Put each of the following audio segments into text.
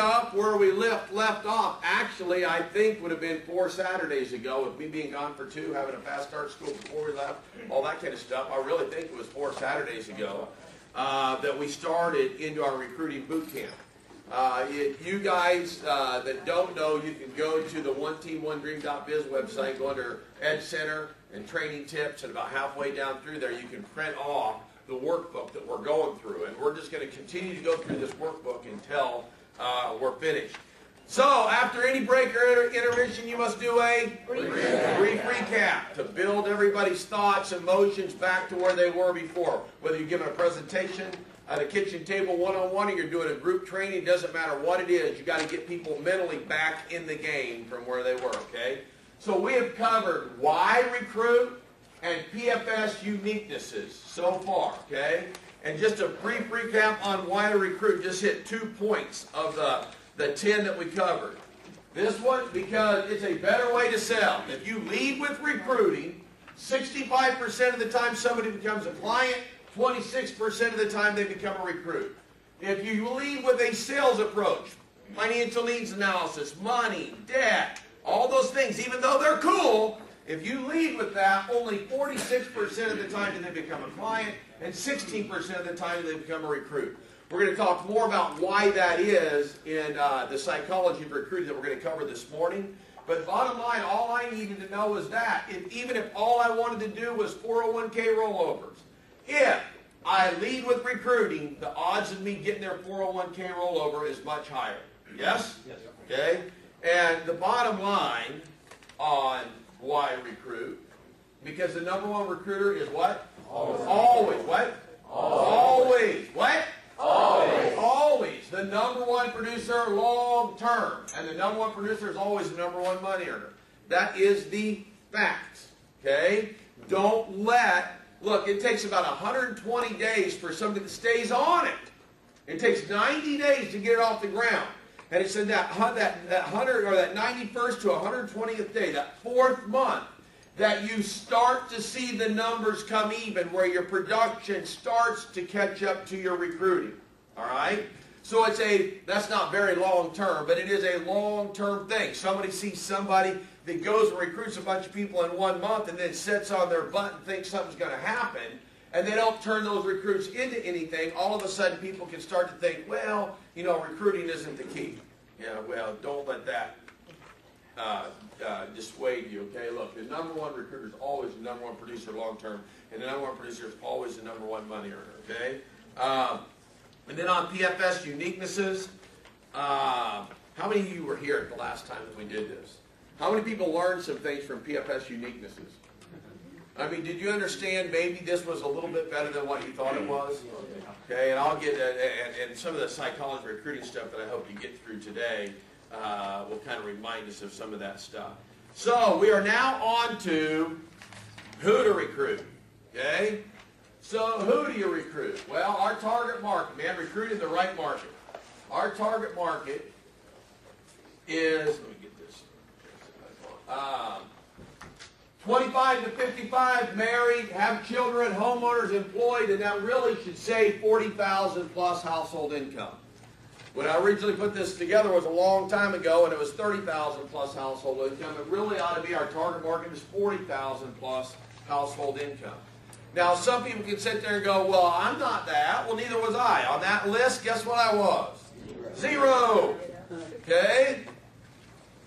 up where we left off. Actually, I think would have been 4 Saturdays ago, with me being gone for 2, having a fast start school before we left, all that kind of stuff. I really think it was 4 Saturdays ago that we started into our recruiting boot camp. You guys that don't know, you can go to the oneteam1dream.biz website, go under Ed Center and Training Tips, and about halfway down through there you can print off the workbook that we're going through. And we're just going to continue to go through this workbook until we're finished. So, after any break or intermission, you must do a brief recap to build everybody's thoughts and emotions back to where they were before. Whether you're giving a presentation at a kitchen table one-on-one or you're doing a group training, doesn't matter what it is, you got to get people mentally back in the game from where they were, okay? So we have covered why recruit and PFS uniquenesses so far, okay? And just a brief recap on why to recruit, just hit 2 points of the 10 that we covered. This one, because it's a better way to sell. If you lead with recruiting, 65% of the time somebody becomes a client, 26% of the time they become a recruit. If you lead with a sales approach, financial needs analysis, money, debt, all those things, even though they're cool, if you lead with that, only 46% of the time do they become a client, and 16% of the time do they become a recruit. We're going to talk more about why that is in the psychology of recruiting that we're going to cover this morning. But bottom line, all I needed to know is that, even if all I wanted to do was 401k rollovers, if I lead with recruiting, the odds of me getting their 401k rollover is much higher. Yes? Yes. Okay? And the bottom line on why recruit, because the #1 recruiter is what? Always. Always. What? Always. What? Always. Always. The #1 producer long term. And the #1 producer is always the #1 money earner. That is the fact. Okay? Don't let, look, it takes about 120 days for somebody that stays on it. It takes 90 days to get it off the ground. And it's in that 100 or that 91st to 120th day, that 4th month, that you start to see the numbers come even, where your production starts to catch up to your recruiting. All right? So that's not very long term, but it is a long term thing. Somebody sees somebody that goes and recruits a bunch of people in 1 month and then sits on their butt and thinks something's going to happen, and they don't turn those recruits into anything. All of a sudden people can start to think, well, you know, recruiting isn't the key. Yeah, well, don't let that dissuade you, okay? Look, the #1 recruiter is always the #1 producer long term, and the #1 producer is always the #1 money earner, okay? And then on PFS uniquenesses, how many of you were here at the last time that we did this? How many people learned some things from PFS uniquenesses? I mean, did you understand maybe this was a little bit better than what you thought it was? Okay, and I'll get, and some of the psychology recruiting stuff that I hope you get through today will kind of remind us of some of that stuff. So, we are now on to who to recruit, okay? So, who do you recruit? Well, our target market, man, recruiting the right market. Our target market is, let me get this, 25 to 55, married, have children, homeowners, employed, and that really should say 40,000 plus household income. When I originally put this together was a long time ago, and it was 30,000 plus household income. It really ought to be our target market is 40,000 plus household income. Now, some people can sit there and go, well, I'm not that. Well, neither was I. On that list, guess what I was? Zero. Okay?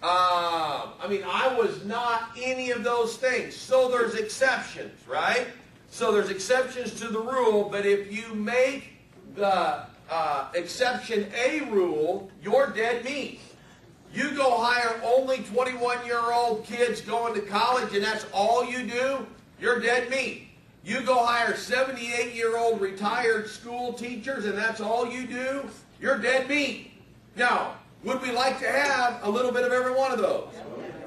I mean, I was not any of those things. So there's exceptions, right? So there's exceptions to the rule, but if you make the exception a rule, you're dead meat. You go hire only 21-year-old kids going to college and that's all you do, you're dead meat. You go hire 78-year-old retired school teachers and that's all you do, you're dead meat. Now, would we like to have a little bit of every one of those?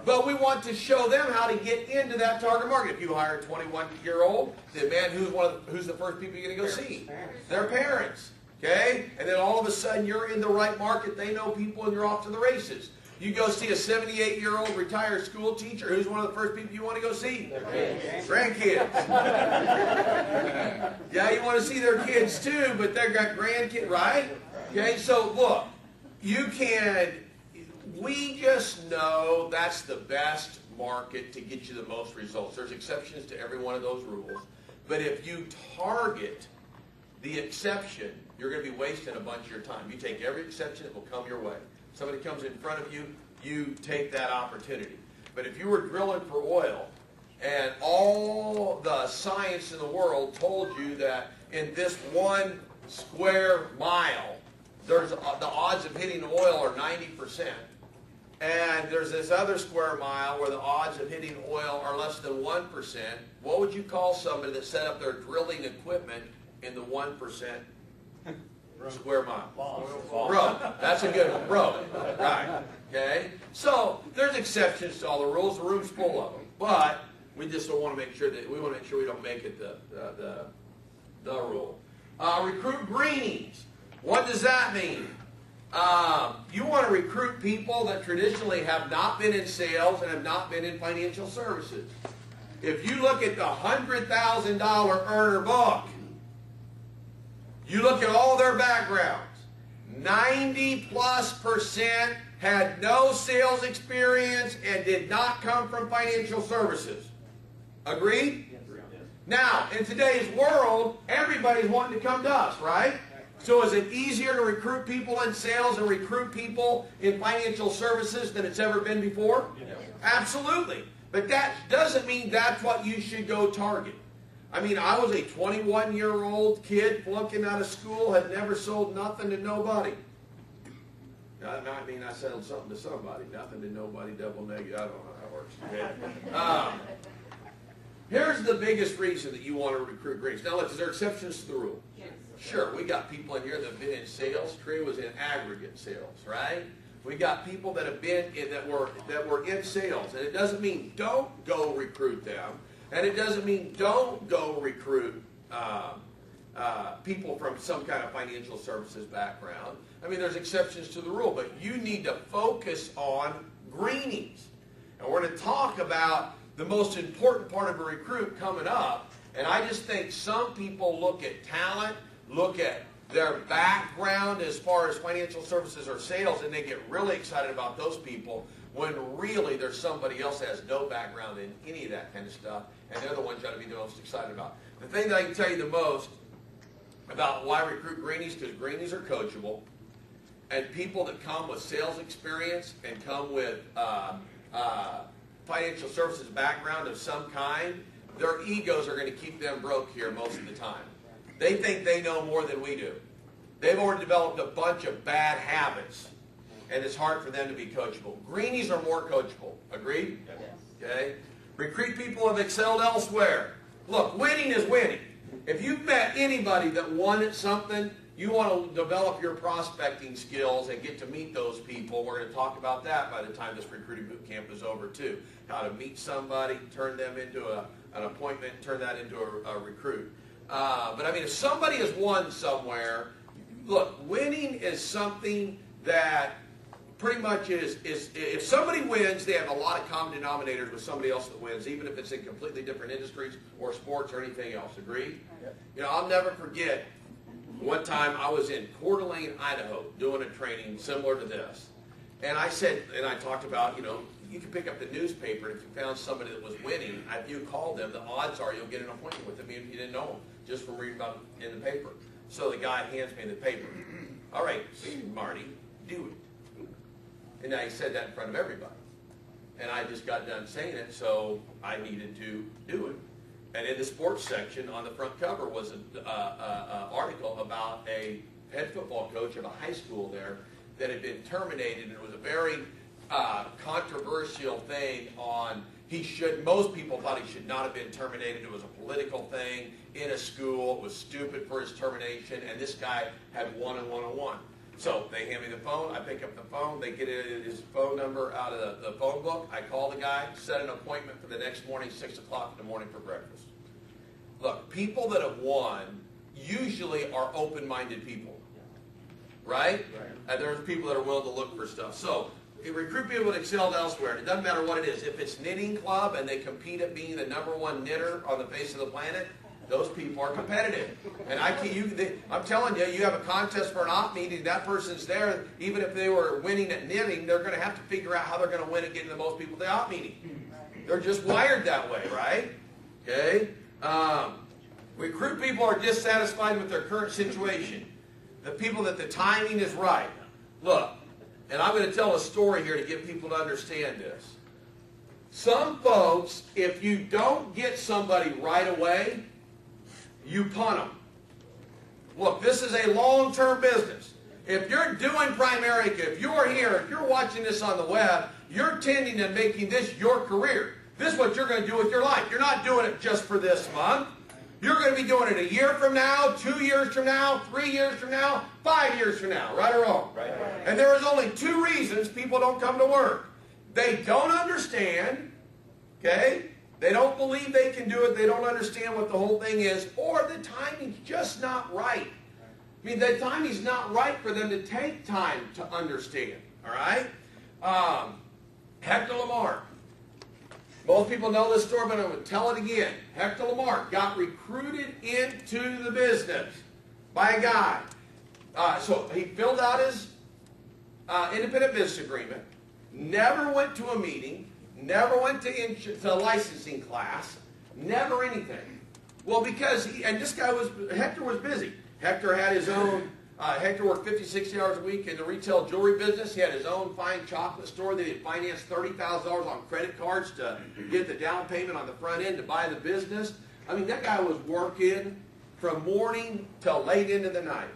But we want to show them how to get into that target market. If you hire a 21-year-old, then man, who's the first people you're going to go see? Their parents. Okay? And then all of a sudden you're in the right market, they know people, and you're off to the races. You go see a 78-year-old retired school teacher, who's one of the first people you want to go see? Grandkids. Yeah, you want to see their kids too, but they've got grandkids, right? Okay, so look, we just know that's the best market to get you the most results. There's exceptions to every one of those rules. But if you target the exception, you're going to be wasting a bunch of your time. You take every exception that will come your way. Somebody comes in front of you, you take that opportunity. But if you were drilling for oil and all the science in the world told you that in this 1 square mile, the odds of hitting oil are 90%, and there's this other square mile where the odds of hitting oil are less than 1%, what would you call somebody that set up their drilling equipment in the 1% square mile? Bro. That's a good one. Bro. Right. Okay? So there's exceptions to all the rules. The room's full of them. But we just don't want to make sure that we don't make it the rule. Recruit greenies. What does that mean? You want to recruit people that traditionally have not been in sales and have not been in financial services. If you look at the $100,000 earner book, you look at all their backgrounds, 90+% had no sales experience and did not come from financial services. Agreed? Yes. Now, in today's world, everybody's wanting to come to us, right? So is it easier to recruit people in sales and recruit people in financial services than it's ever been before? Yes. Absolutely. But that doesn't mean that's what you should go target. I mean, I was a 21-year-old kid flunking out of school, had never sold nothing to nobody. I mean, I sold something to somebody, nothing to nobody, double negative. I don't know how that works. Okay? Here's the biggest reason that you want to recruit greens. Now, look, is there exceptions to the rule? Yes. Sure, we got people in here that have been in sales. Tree was in aggregate sales, right? We got people that have been in, that were in sales, and it doesn't mean don't go recruit them, and it doesn't mean don't go recruit people from some kind of financial services background. I mean, there's exceptions to the rule, but you need to focus on greenies. And we're going to talk about the most important part of a recruit coming up, and I just think some people look at talent, look at their background as far as financial services or sales, and they get really excited about those people when really there's somebody else that has no background in any of that kind of stuff, and they're the ones you ought to be the most excited about. The thing that I can tell you the most about why recruit greenies, because greenies are coachable, and people that come with sales experience and come with financial services background of some kind, their egos are going to keep them broke here most of the time. They think they know more than we do. They've already developed a bunch of bad habits, and it's hard for them to be coachable. Greenies are more coachable. Agreed? Yes. Okay? Recruit people who have excelled elsewhere. Look, winning is winning. If you've met anybody that won at something, you want to develop your prospecting skills and get to meet those people. We're going to talk about that by the time this recruiting boot camp is over too. How to meet somebody, turn them into an appointment, turn that into a recruit. But I mean, if somebody has won somewhere, look, winning is something that pretty much is if somebody wins, they have a lot of common denominators with somebody else that wins, even if it's in completely different industries or sports or anything else. Agreed? Yep. You know, I'll never forget one time I was in Coeur d'Alene, Idaho, doing a training similar to this. And I said, and I talked about, you know, you can pick up the newspaper, and if you found somebody that was winning, if you called them, the odds are you'll get an appointment with them even if you didn't know them, just from reading about it in the paper. So the guy hands me the paper. All right, Marty, do it. And now he said that in front of everybody. And I just got done saying it, so I needed to do it. And in the sports section, on the front cover was an article about a head football coach of a high school there that had been terminated, and it was a very controversial thing on most people thought he should not have been terminated. It was a political thing in a school. It was stupid for his termination, and this guy had won and won and won. So they hand me the phone. I pick up the phone. They get his phone number out of the phone book. I call the guy, set an appointment for the next morning, 6 o'clock in the morning for breakfast. Look, people that have won usually are open-minded people, right? And there's people that are willing to look for stuff. So you recruit people that excelled elsewhere. And it doesn't matter what it is. If it's knitting club and they compete at being the #1 knitter on the face of the planet, Those people are competitive. And I'm telling you, you have a contest for an op meeting, that person's there, even if they were winning at knitting, they're going to have to figure out how they're going to win at getting the most people to the op meeting. They're just wired that way, right? Okay? Recruit people are dissatisfied with their current situation. The people that the timing is right. Look, and I'm going to tell a story here to get people to understand this. Some folks, if you don't get somebody right away, you punt them. Look, this is a long-term business. If you're doing Primerica, if you're here, if you're watching this on the web, you're tending to making this your career. This is what you're going to do with your life. You're not doing it just for this month. You're going to be doing it a year from now, 2 years from now, 3 years from now, 5 years from now, right or wrong? Right. And there is only 2 reasons people don't come to work. They don't understand, okay? They don't believe they can do it. They don't understand what the whole thing is, or the timing's just not right. I mean, the timing's not right for them to take time to understand, all right? Hector Lamar. Most people know this story, but I'm going to tell it again. Hector Lamar got recruited into the business by a guy. So he filled out his independent business agreement, never went to a meeting, never went to licensing class, never anything. Well, because Hector was busy. Hector had his own, Hector worked 50, 60 hours a week in the retail jewelry business. He had his own fine chocolate store that he had financed $30,000 on credit cards to get the down payment on the front end to buy the business. I mean, that guy was working from morning till late into the night.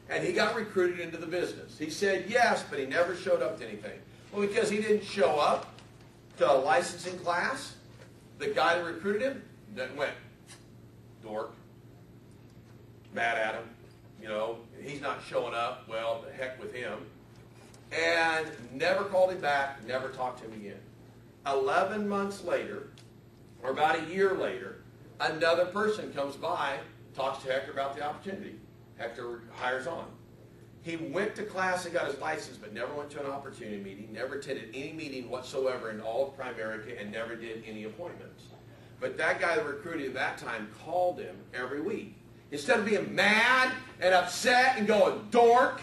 And he got recruited into the business. He said yes, but he never showed up to anything. Well, because he didn't show up to a licensing class, the guy that recruited him then went, dork, mad at him. You know, he's not showing up. Well, the heck with him. And never called him back, never talked to him again. 11 months later, or about a year later, another person comes by, talks to Hector about the opportunity. Hector hires on. He went to class and got his license, but never went to an opportunity meeting, never attended any meeting whatsoever in all of Primerica, and never did any appointments. But that guy that recruited at that time called him every week. Instead of being mad and upset and going dork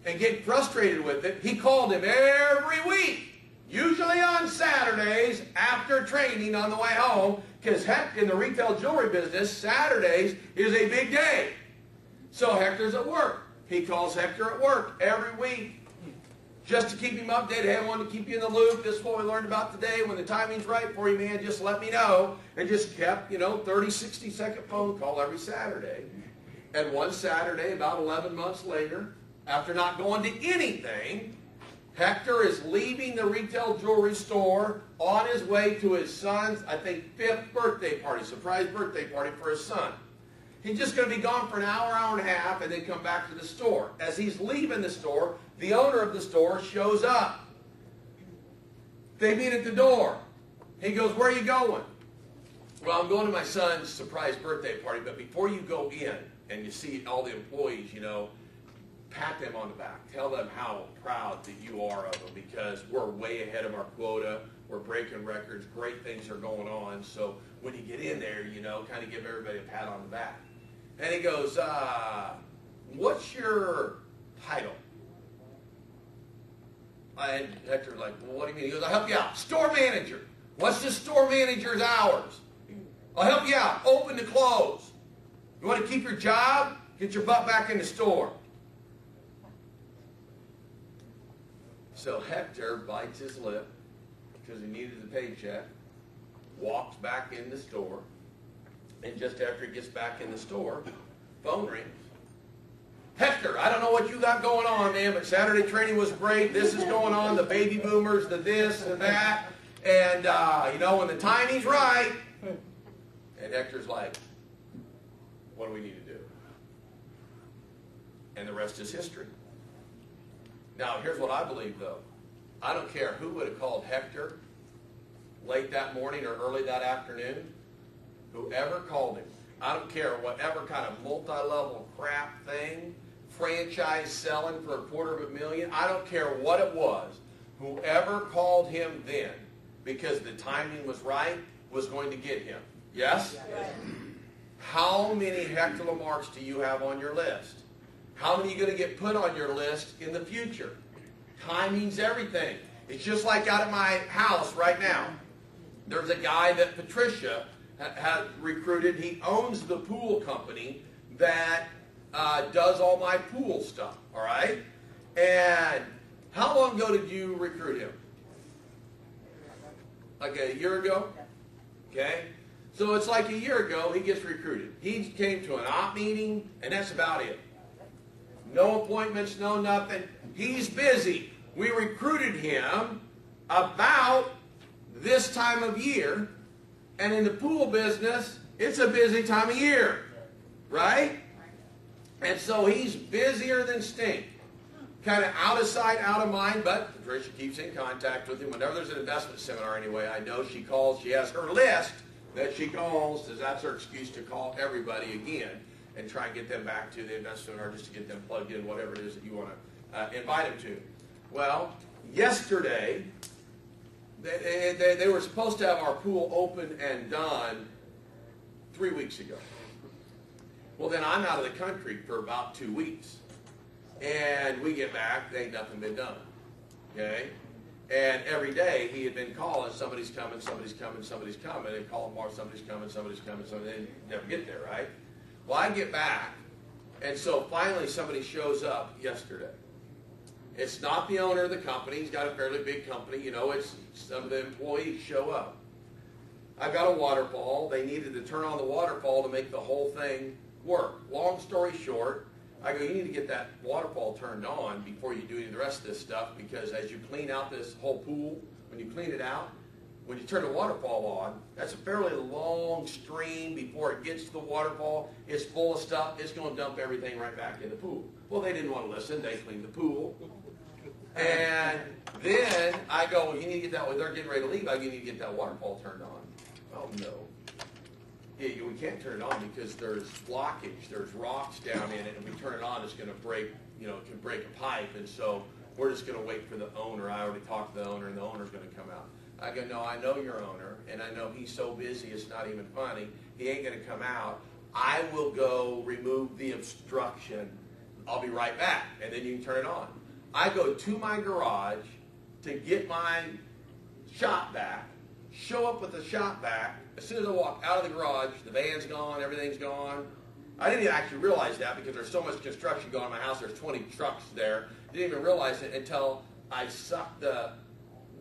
and getting frustrated with it, he called him every week, usually on Saturdays after training on the way home, because heck, in the retail jewelry business, Saturdays is a big day. So Hector's at work. He calls Hector at work every week just to keep him updated. Hey, I wanted to keep you in the loop. This is what we learned about today. When the timing's right for you, man, just let me know. And just kept, 30, 60-second phone call every Saturday. And one Saturday, about 11 months later, after not going to anything, Hector is leaving the retail jewelry store on his way to his son's, I think, 5th birthday party, surprise birthday party for his son. He's just going to be gone for an hour, hour and a half, and then come back to the store. As he's leaving the store, the owner of the store shows up. They meet at the door. He goes, "Where are you going?" "Well, I'm going to my son's surprise birthday party, but before you go in and you see all the employees, pat them on the back. Tell them how proud that you are of them, because we're way ahead of our quota. We're breaking records. Great things are going on. So when you get in there, kind of give everybody a pat on the back." And he goes, "What's your title?" And Hector's like, "Well, what do you mean?" He goes, "I'll help you out. Store manager." "What's the store manager's hours?" "I'll help you out. Open to close. You want to keep your job? Get your butt back in the store." So Hector bites his lip because he needed the paycheck, walks back in the store, and just after he gets back in the store, phone rings. "Hector, I don't know what you got going on, man, but Saturday training was great. This is going on, the baby boomers, the this and that, and, when the timing's right." And Hector's like, "What do we need to do?" And the rest is history. Now, here's what I believe, though. I don't care who would have called Hector late that morning or early that afternoon. Whoever called him, I don't care whatever kind of multi-level crap thing, franchise selling for $250,000, I don't care what it was. Whoever called him then, because the timing was right, was going to get him. Yes? Yes. how many hectolitres do you have on your list? How many are you going to get put on your list in the future? Timing's everything. It's just like out at my house right now. There's a guy that Patricia has recruited. He owns the pool company that does all my pool stuff, all right? And how long ago did you recruit him? Like a year ago? Okay? So it's like a year ago he gets recruited. He came to an op meeting, and that's about it. No appointments, no nothing. He's busy. We recruited him about this time of year, and in the pool business, it's a busy time of year, right? And so he's busier than stink. Kind of out of sight, out of mind, but Patricia keeps in contact with him. Whenever there's an investment seminar anyway, I know she calls. She has her list that she calls, because that's her excuse to call everybody again and try and get them back to the investment seminar just to get them plugged in, whatever it is that you want to invite them to. Well, yesterday, they were supposed to have our pool open and done 3 weeks ago. Well, then I'm out of the country for about 2 weeks. And we get back, there ain't nothing been done. Okay? And every day he had been calling, somebody's coming, somebody's coming, somebody's coming. And call more, somebody's coming, somebody's coming, they never get there, right? Well, I get back, and so finally somebody shows up yesterday. It's not the owner of the company. He's got a fairly big company. You know, it's some of the employees show up. I got a waterfall. They needed to turn on the waterfall to make the whole thing work. Long story short, I go, you need to get that waterfall turned on before you do any of the rest of this stuff, because as you clean out this whole pool, when you clean it out, when you turn the waterfall on, that's a fairly long stream before it gets to the waterfall. It's full of stuff. It's going to dump everything right back in the pool. Well, they didn't want to listen. They cleaned the pool. And then I go, well, you need to get that, they're getting ready to leave. I go, you need to get that waterfall turned on. Oh, no. Yeah, we can't turn it on because there's blockage. There's rocks down in it, and we turn it on, it's going to break, you know, it can break a pipe. And so we're just going to wait for the owner. I already talked to the owner, and the owner's going to come out. I go, no, I know your owner, and I know he's so busy it's not even funny. He ain't going to come out. I will go remove the obstruction. I'll be right back, and then you can turn it on. I go to my garage to get my shop vac, show up with the shop vac. As soon as I walk out of the garage, the van's gone, everything's gone. I didn't even actually realize that because there's so much construction going on in my house. There's 20 trucks there. Didn't even realize it until I sucked the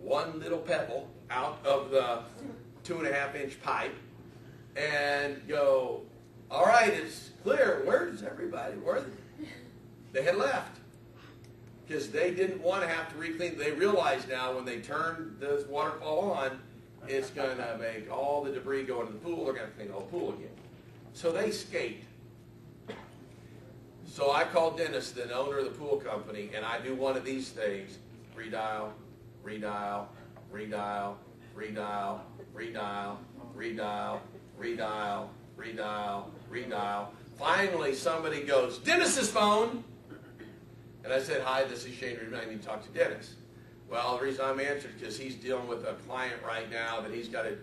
one little pebble out of the 2.5-inch pipe and go, all right, it's clear. Where's everybody? They had left because they didn't want to have to re-clean. They realize now when they turn this waterfall on, it's going to make all the debris go into the pool. They're going to clean the whole pool again. So they skate. So I called Dennis, the owner of the pool company, and I do one of these things. Redial, redial, redial, redial, redial, redial, redial, redial, redial. Finally, somebody goes, Dennis's phone. And I said, hi, this is Shane. I need to talk to Dennis. Well, the reason I'm answering is because he's dealing with a client right now that he's got to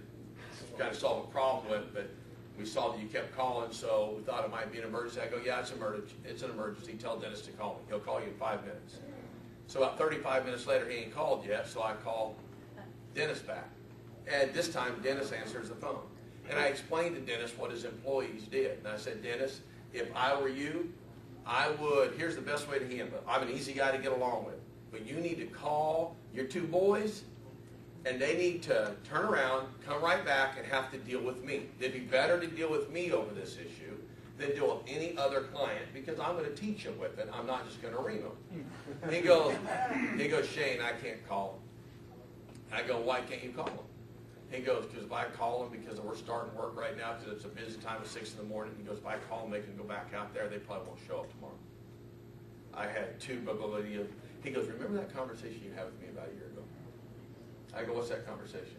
kind of solve a problem with, but we saw that you kept calling, so we thought it might be an emergency. I go, yeah, it's an emergency. Tell Dennis to call me. He'll call you in 5 minutes. So about 35 minutes later, he ain't called yet, so I called Dennis back. And this time, Dennis answers the phone. And I explained to Dennis what his employees did. And I said, Dennis, if I were you, I would, here's the best way to handle it. I'm an easy guy to get along with. But you need to call your 2 boys, and they need to turn around, come right back, and have to deal with me. It'd be better to deal with me over this issue than deal with any other client, because I'm going to teach them with it. I'm not just going to ream them. He goes, Shane, I can't call him. I go, why can't you call him? He goes, because if I call them, because we're starting work right now, because it's a busy time at 6 in the morning, he goes, if I call them, they can go back out there, they probably won't show up tomorrow. I had 2 he goes, remember that conversation you had with me about a year ago? I go, what's that conversation?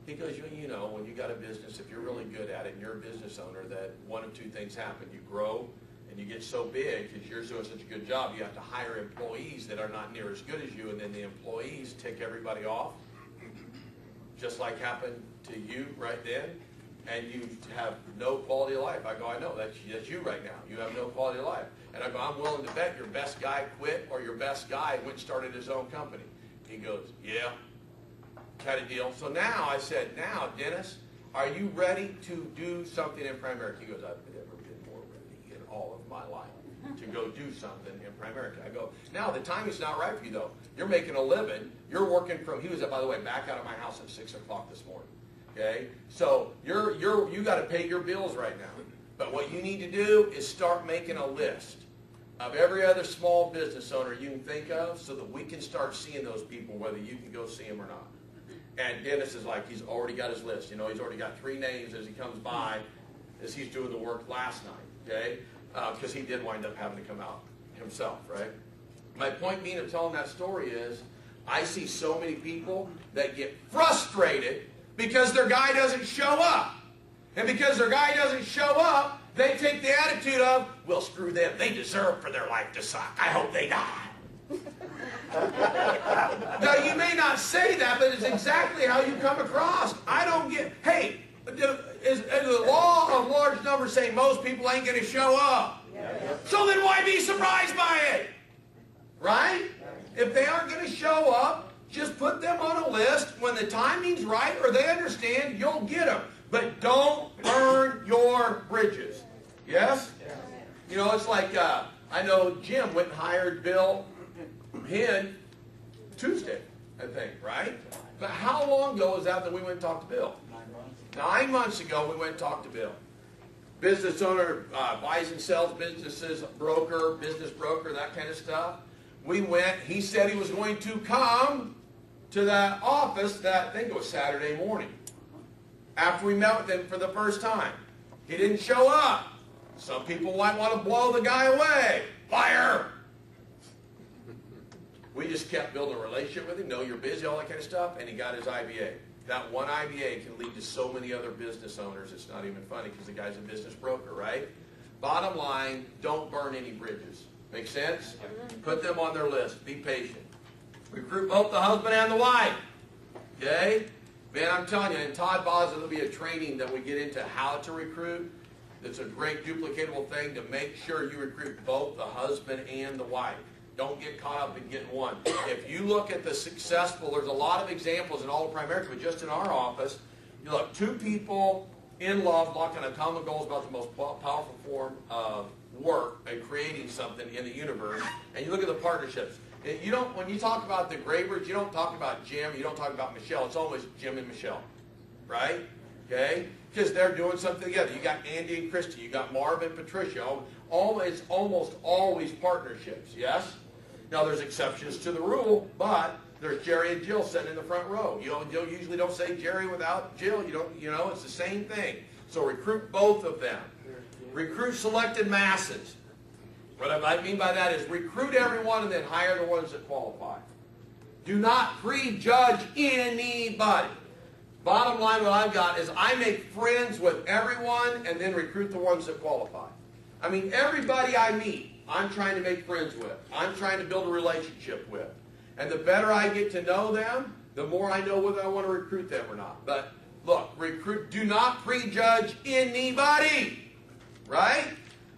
He goes, you know, when you got a business, if you're really good at it and you're a business owner, that one of 2 things happen. You grow and you get so big because you're doing such a good job, you have to hire employees that are not near as good as you, and then the employees tick everybody off, just like happened to you right then. and you have no quality of life. I go, I know, that's you right now. You have no quality of life. And I go, I'm willing to bet your best guy quit or your best guy went and started his own company. He goes, yeah, kind of deal. So now I said, now, Dennis, are you ready to do something in Primerica? He goes, I've never been more ready in all of my life to go do something in Primerica. I go, now the timing's not right for you though. You're making a living. You're working from, he was, by the way, back out of my house at 6 o'clock this morning. Okay? So you got to pay your bills right now. But what you need to do is start making a list of every other small business owner you can think of so that we can start seeing those people, whether you can go see them or not. And Dennis is like, he's already got his list. You know, he's already got 3 names as he comes by as he's doing the work last night, okay? Because he did wind up having to come out himself, right? My point being of telling that story is I see so many people that get frustrated because their guy doesn't show up. And because their guy doesn't show up, they take the attitude of, well, screw them. They deserve for their life to suck. I hope they die. Now, you may not say that, but it's exactly how you come across. I don't get, hey, is the law of large numbers saying most people ain't going to show up? Yeah. So then why be surprised by it? Right? If they aren't going to show up, just put them on a list. When the timing's right or they understand, you'll get them. But don't burn your bridges. Yes? You know, it's like, I know Jim went and hired Bill Hinn Tuesday, I think, right? But how long ago was that we went and talked to Bill? 9 months ago, we went and talked to Bill. Business owner, buys and sells businesses, broker, business broker, that kind of stuff. We went, he said he was going to come to that office that, I think it was Saturday morning, after we met with him for the first time. He didn't show up. Some people might want to blow the guy away. Fire! We just kept building a relationship with him, know you're busy, all that kind of stuff, and he got his IBA. That one IBA can lead to so many other business owners, it's not even funny because the guy's a business broker, right? Bottom line, don't burn any bridges. Make sense? Put them on their list. Be patient. Recruit both the husband and the wife. Okay? Man, I'm telling you, in Todd Boz, there'll be a training that we get into how to recruit. It's a great duplicatable thing to make sure you recruit both the husband and the wife. Don't get caught up in getting one. If you look at the successful, there's a lot of examples in all of Primerica, but just in our office, you look, 2 people in love, locked on a common goal is about the most powerful form of work and creating something in the universe. And you look at the partnerships. You don't, when you talk about the Gravers, you don't talk about Jim, you don't talk about Michelle. It's always Jim and Michelle, right? Okay? Because they're doing something together. You got Andy and Christy. You got Marv and Patricia. It's almost always partnerships, yes? Now, there's exceptions to the rule, but there's Jerry and Jill sitting in the front row. You usually don't say Jerry without Jill. You know, it's the same thing. So recruit both of them. Recruit selected masses. What I mean by that is recruit everyone and then hire the ones that qualify. Do not prejudge anybody. Bottom line, what I've got is I make friends with everyone and then recruit the ones that qualify. I mean, everybody I meet, I'm trying to make friends with. I'm trying to build a relationship with. And the better I get to know them, the more I know whether I want to recruit them or not. But look, do not prejudge anybody. Right?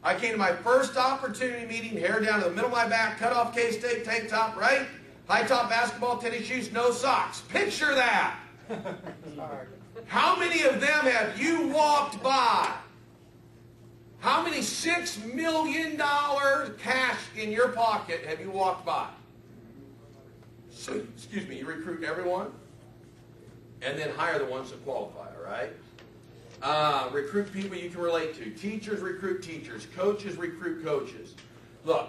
I came to my first opportunity meeting, hair down to the middle of my back, cut off K-State tank top, right? High top basketball, tennis shoes, no socks. Picture that. How many of them have you walked by? How many $6 million cash in your pocket have you walked by? So, excuse me, you recruit everyone and then hire the ones that qualify, all right? Recruit people you can relate to. Teachers recruit teachers. Coaches recruit coaches. Look,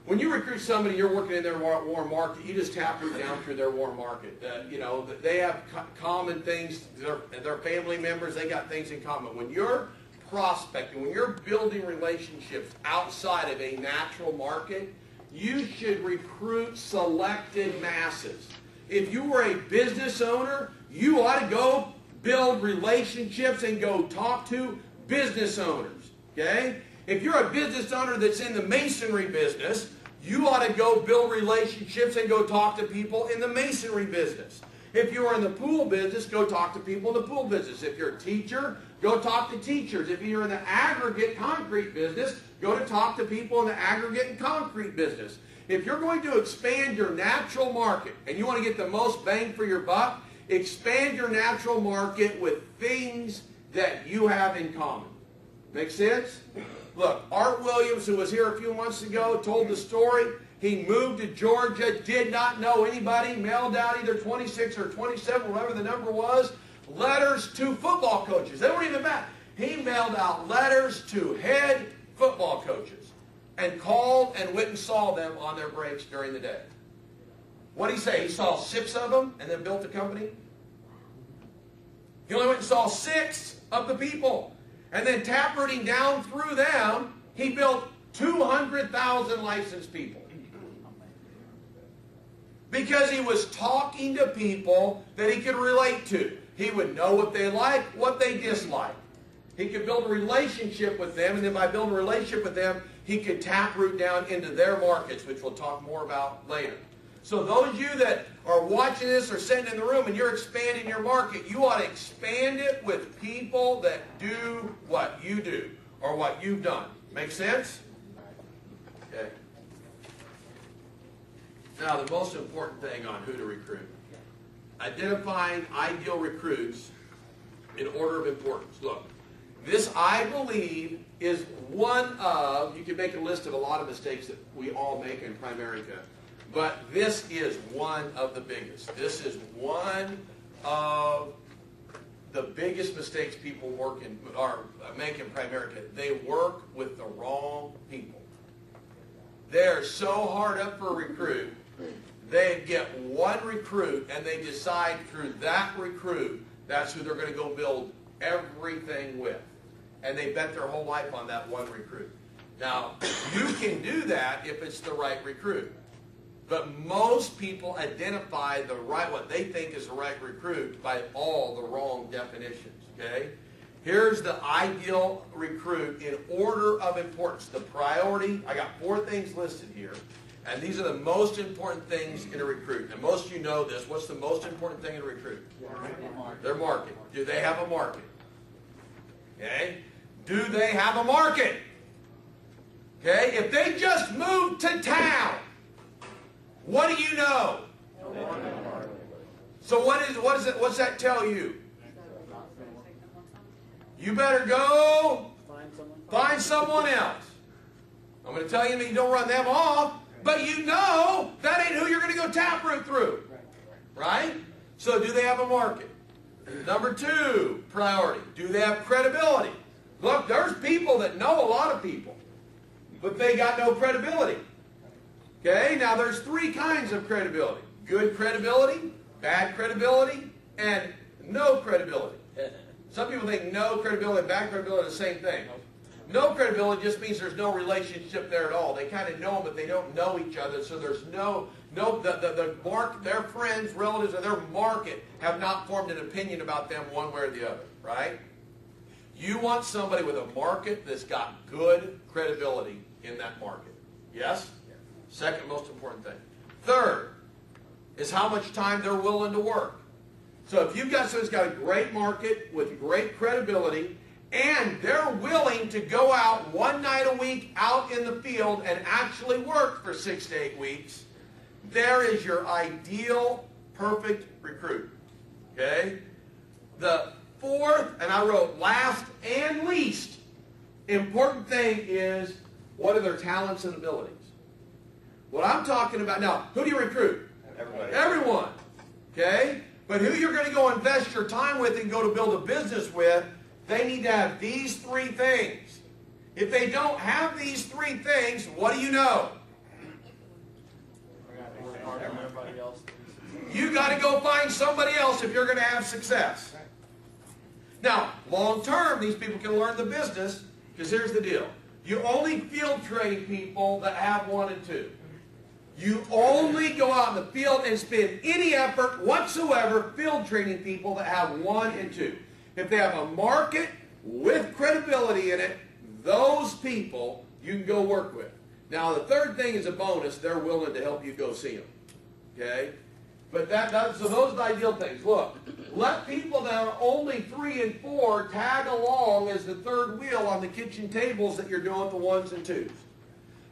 when you recruit somebody, you're working in their warm market, you just tap them down through their warm market. You know, they have common things. They're family members. They got things in common. When you're prospecting, when you're building relationships outside of a natural market, you should recruit selected masses. If you were a business owner, you ought to go build relationships and go talk to business owners, okay? If you're a business owner that's in the masonry business, you ought to go build relationships and go talk to people in the masonry business. If you're in the pool business, go talk to people in the pool business. If you're a teacher, go talk to teachers. If you're in the aggregate concrete business, go to talk to people in the aggregate and concrete business. If you're going to expand your natural market and you want to get the most bang for your buck, expand your natural market with things that you have in common. Make sense? Look, Art Williams, who was here a few months ago, told the story. He moved to Georgia, did not know anybody, mailed out either 26 or 27, whatever the number was, letters to football coaches. They weren't even bad. He mailed out letters to head football coaches and called and went and saw them on their breaks during the day. What did he say? He saw 6 of them and then built a company? He only went and saw 6 of the people. And then taprooting down through them, he built 200,000 licensed people. Because he was talking to people that he could relate to. He would know what they like, what they dislike. He could build a relationship with them, and then by building a relationship with them, he could taproot down into their markets, which we'll talk more about later. So those of you that are watching this or sitting in the room and you're expanding your market, you ought to expand it with people that do what you do or what you've done. Make sense? Okay. Now, the most important thing on who to recruit. Identifying ideal recruits in order of importance. Look, this, I believe, is one of, you can make a list of a lot of mistakes that we all make in Primerica, but this is one of the biggest. This is one of the biggest mistakes people make in Primerica. They work with the wrong people. They're so hard up for a recruit. They get one recruit and they decide through that recruit that's who they're going to go build everything with. And they bet their whole life on that one recruit. Now, you can do that if it's the right recruit. But most people identify the right, what they think is the right recruit by all the wrong definitions. Okay? Here's the ideal recruit in order of importance. The priority, I got 4 things listed here. And these are the most important things in a recruit. And most of you know this. What's the most important thing in a recruit? Their market. Do they have a market? Okay? Do they have a market? Okay? If they just moved to town, what do you know? So what's that tell you? You better go find someone else. I'm going to tell you that you don't run them off, but you know that ain't who you're going to go taproot through. Right? So do they have a market? Number 2, priority. Do they have credibility? Look, there's people that know a lot of people, but they got no credibility. Okay, now there's 3 kinds of credibility. Good credibility, bad credibility, and no credibility. Some people think no credibility and bad credibility are the same thing. No credibility just means there's no relationship there at all. They kind of know them, but they don't know each other, so there's their friends, relatives, or their market have not formed an opinion about them one way or the other, right? You want somebody with a market that's got good credibility in that market. Yes? Second most important thing. Third is how much time they're willing to work. So if you've got someone who's got a great market with great credibility, and they're willing to go out one night a week out in the field and actually work for 6 to 8 weeks, there is your ideal, perfect recruit. Okay? The 4th, and I wrote last and least important thing is, what are their talents and abilities? What I'm talking about now, who do you recruit? Everybody. Everyone. Okay? But who you're going to go invest your time with and go to build a business with, they need to have these 3 things. If they don't have these 3 things, what do you know? You got to go find somebody else if you're going to have success. Now, long term, these people can learn the business, because here's the deal. You only field train people that have 1 and 2. You only go out in the field and spend any effort whatsoever field training people that have 1 and 2. If they have a market with credibility in it, those people you can go work with. Now, the 3rd thing is a bonus. They're willing to help you go see them. Okay? But so those are the ideal things. Look, let people that are only 3 and 4 tag along as the third wheel on the kitchen tables that you're doing with the 1s and 2s.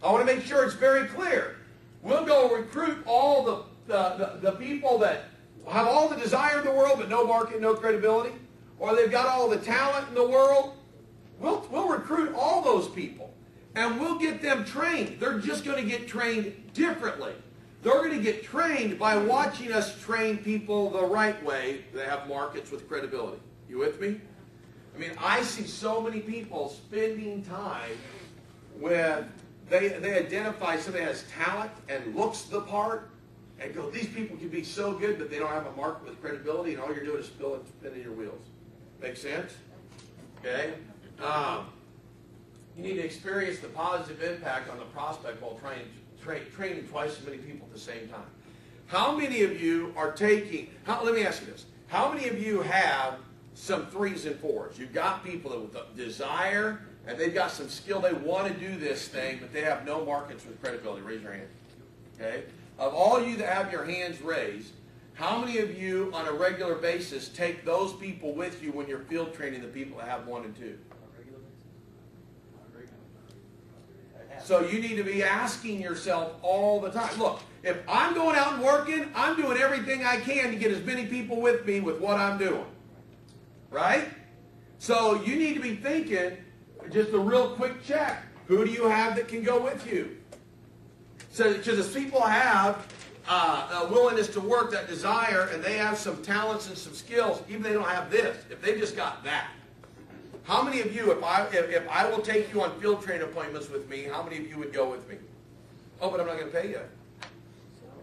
I want to make sure it's very clear. We'll go recruit all the people that have all the desire in the world but no market, no credibility, or they've got all the talent in the world. We'll recruit all those people, and we'll get them trained. They're just going to get trained differently. They're going to get trained by watching us train people the right way that have markets with credibility. You with me? I mean, I see so many people spending time with, they identify somebody that has talent and looks the part, and go, these people can be so good, but they don't have a market with credibility, and all you're doing is spinning your wheels. Make sense? Okay? You need to experience the positive impact on the prospect while training twice as many people at the same time. How many of you are taking, let me ask you this. How many of you have some 3s and 4s? You've got people that with a desire, and they've got some skill. They want to do this thing, but they have no markets with credibility. Raise your hand. Okay? Of all you that have your hands raised, how many of you on a regular basis take those people with you when you're field training the people that have 1 and 2? So you need to be asking yourself all the time. Look, if I'm going out and working, I'm doing everything I can to get as many people with me with what I'm doing. Right? So you need to be thinking, just a real quick check. Who do you have that can go with you? So because as people have a willingness to work, that desire, and they have some talents and some skills, even if they don't have this, if they just got that. How many of you, if I will take you on field training appointments with me, how many of you would go with me? Oh, but I'm not going to pay you.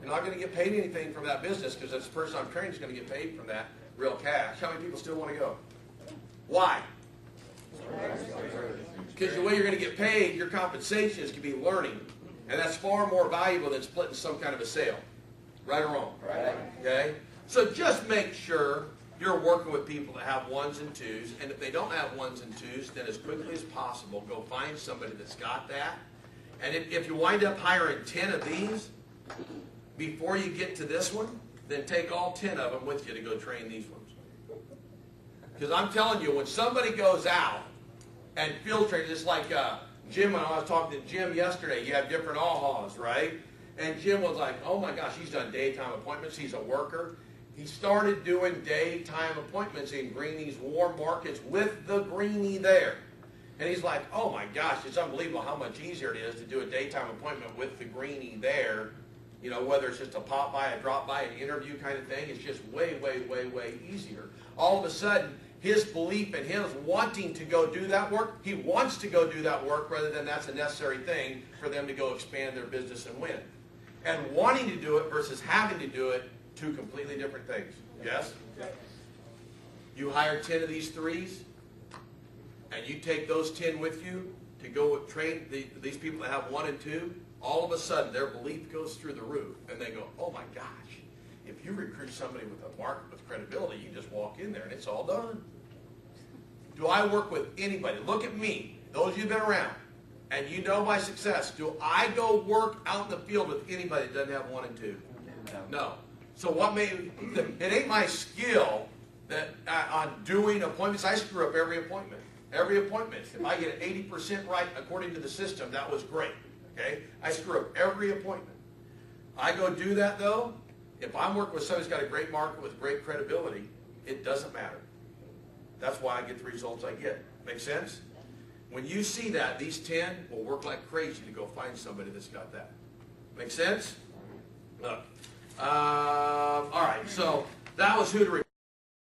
You're not going to get paid anything from that business because this person I'm training is going to get paid from that real cash. How many people still want to go? Why? Because the way you're going to get paid, your compensation is going to be learning. And that's far more valuable than splitting some kind of a sale. Right or wrong? Right. Okay? So just make sure you're working with people that have 1s and 2s, and if they don't have 1s and 2s, then as quickly as possible, go find somebody that's got that. And if you wind up hiring 10 of these, before you get to this one, then take all 10 of them with you to go train these ones. Because I'm telling you, when somebody goes out and field trains, it's like Jim, when I was talking to Jim yesterday, you have different ahas, right? And Jim was like, oh my gosh, he's done daytime appointments, he's a worker. He started doing daytime appointments in Greenie's warm markets with the Greenie there. And he's like, oh my gosh, it's unbelievable how much easier it is to do a daytime appointment with the Greenie there. You know, whether it's just a pop by, a drop by, an interview kind of thing, it's just way, way, way, way easier. All of a sudden, his belief and his wanting to go do that work, he wants to go do that work rather than that's a necessary thing for them to go expand their business and win. And wanting to do it versus having to do it, 2 completely different things. Yes? You hire 10 of these 3s, and you take those 10 with you to go train these people that have 1 and 2, all of a sudden their belief goes through the roof, and they go, oh my gosh, if you recruit somebody with a market with credibility, you just walk in there and it's all done. Do I work with anybody? Look at me, those of you who've been around, and you know my success. Do I go work out in the field with anybody that doesn't have 1 and 2? No. So what made it ain't my skill that on doing appointments. I screw up every appointment. Every appointment. If I get an 80% right according to the system, that was great. Okay? I screw up every appointment. I go do that though. If I'm working with somebody who's got a great market with great credibility, it doesn't matter. That's why I get the results I get. Make sense? When you see that, these 10 will work like crazy to go find somebody that's got that. Make sense? Look. All right, so that was who to